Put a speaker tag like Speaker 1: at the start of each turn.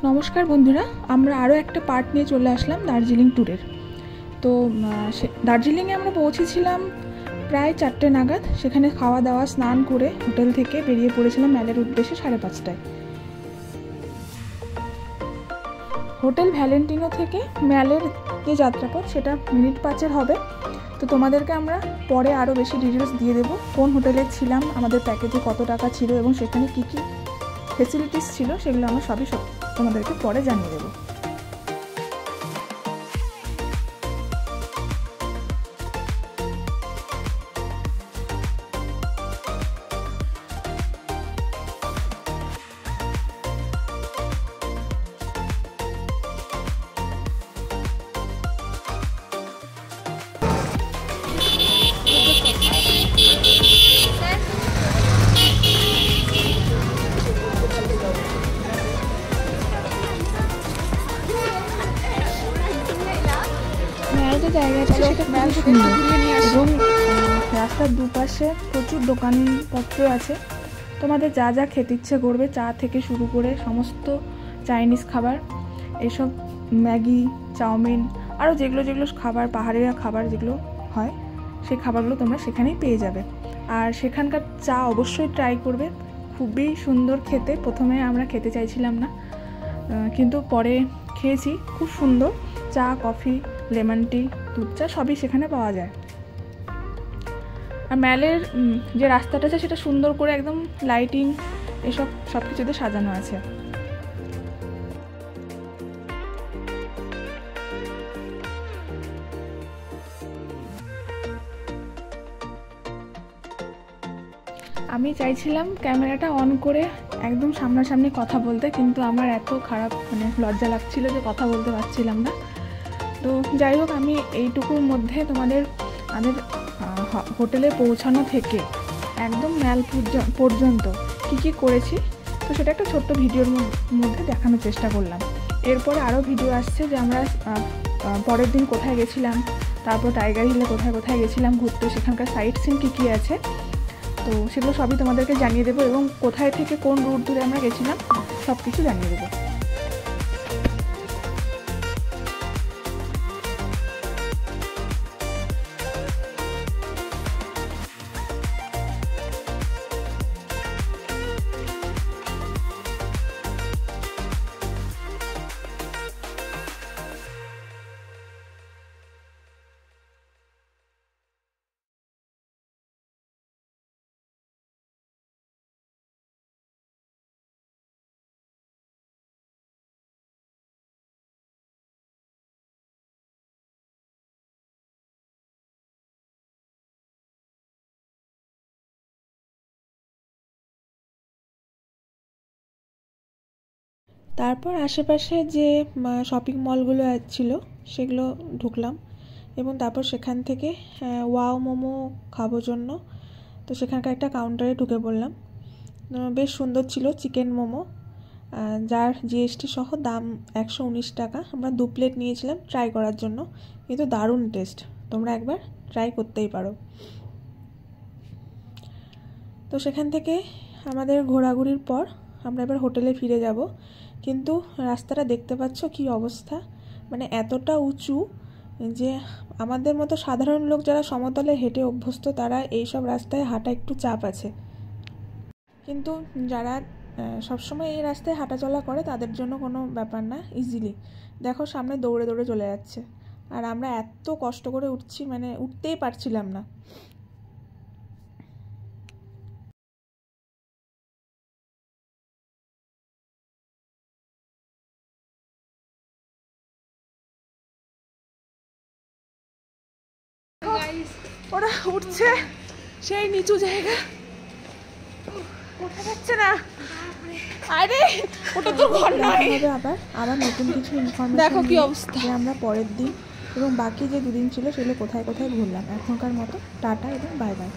Speaker 1: নমস্কার বন্ধুরা, আমরা আরও একটা পার্ট নিয়ে চলে আসলাম দার্জিলিং ট্যুরের। তো দার্জিলিংয়ে আমরা পৌঁছেছিলাম প্রায় 4টে নাগাদ। সেখানে খাওয়া দাওয়া স্নান করে হোটেল থেকে বেরিয়ে পড়েছিলাম ম্যালের উদ্দেশ্যে 5:30টায়। হোটেল ভ্যালেন্টিনো থেকে ম্যালের যে যাত্রাপথ সেটা মিনিট 5-এর হবে। তো তোমাদেরকে আমরা পরে আরও বেশি ডিটেলস দিয়ে দেবো, কোন হোটেলে ছিলাম, আমাদের প্যাকেজে কত টাকা ছিল এবং সেখানে কী কী ফেসিলিটিস ছিল, সেগুলো আমরা সব তোমাদেরকে পরে জানিয়ে দেবো। জায়গাটা সেটা খুব সুন্দর এবং রাস্তার দুপাশে প্রচুর দোকানপত্র আছে। তোমাদের যা যা খেতে ইচ্ছে করবে, চা থেকে শুরু করে সমস্ত চাইনিজ খাবার, এসব ম্যাগি, চাউমিন, আরও যেগুলো খাবার, পাহাড়িয়া খাবার যেগুলো হয়, সেই খাবারগুলো তোমরা সেখানেই পেয়ে যাবে। আর সেখানকার চা অবশ্যই ট্রাই করবে, খুবই সুন্দর খেতে। প্রথমে আমরা খেতে চাইছিলাম না, কিন্তু পরে খেয়েছি, খুব সুন্দর। চা, কফি, লেমন টি, দুধ চা সবই সেখানে পাওয়া যায়। আর ম্যালের যে রাস্তাটা আছে সেটা সুন্দর করে একদম লাইটিং এসব সব কিছুতে সাজানো আছে। আমি চাইছিলাম ক্যামেরাটা অন করে একদম সামনাসামনি কথা বলতে, কিন্তু আমার এত খারাপ লজ্জা লাগছিল যে কথা বলতে পারছিলাম না। তো যাই হোক, আমি এইটুকুর মধ্যে তোমাদের হোটেলে পৌঁছানো থেকে একদম ম্যাল পর্যন্ত কী করেছি, তো সেটা একটা ছোট্ট ভিডিওর মধ্যে দেখানোর চেষ্টা করলাম। এরপরে আরও ভিডিও আসছে যে আমরা পরের দিন কোথায় গেছিলাম, তারপর টাইগার হিলে কোথায় গেছিলাম ঘুরতে, সেখানকার সাইট সিন কী আছে, তো সেগুলো সবই তোমাদেরকে জানিয়ে দেবো এবং কোথায় থেকে কোন রুট ধরে আমরা গেছিলাম সব কিছু জানিয়ে দেবো। তারপর আশেপাশে যে শপিং মলগুলো ছিল সেগুলো ঢুকলাম এবং তারপর সেখান থেকে ওয়াও মোমো খাবো জন্য তো সেখানকার একটা কাউন্টারে ঢুকে পড়লাম। বেশ সুন্দর ছিল চিকেন মোমো, যার জিএসটি সহ দাম 119 টাকা। আমরা 2 প্লেট নিয়েছিলাম ট্রাই করার জন্য, কিন্তু দারুণ টেস্ট, তোমরা একবার ট্রাই করতেই পারো। তো সেখান থেকে আমাদের ঘোরাঘুরির পর আমরা এবার হোটেলে ফিরে যাব, কিন্তু রাস্তাটা দেখতে পাচ্ছ কি অবস্থা, এতটা উঁচু যে আমাদের মতো সাধারণ লোক যারা সমতলে হেঁটে অভ্যস্ত তারা এইসব রাস্তায় হাঁটা একটু চাপ আছে, কিন্তু যারা সবসময় এই রাস্তায় হাঁটাচলা করে তাদের জন্য কোনো ব্যাপার না, ইজিলি। দেখো সামনে দৌড়ে দৌড়ে চলে যাচ্ছে, আর আমরা এত কষ্ট করে উঠছি, উঠতেই পারছিলাম না। ওরা উঠছে সেই নিচু জায়গা, ওঠা যাচ্ছে না। আরে ওটা তো ঘর নয়। আবার নতুন কিছু ইনফরমেশন দেখো কি অবস্থা। আমরা পরের দিন এবং বাকি যে 2 দিন ছিল সেগুলো কোথায় ঘুরলাম। এখনকার মতো টাটা এবং বাই বাই।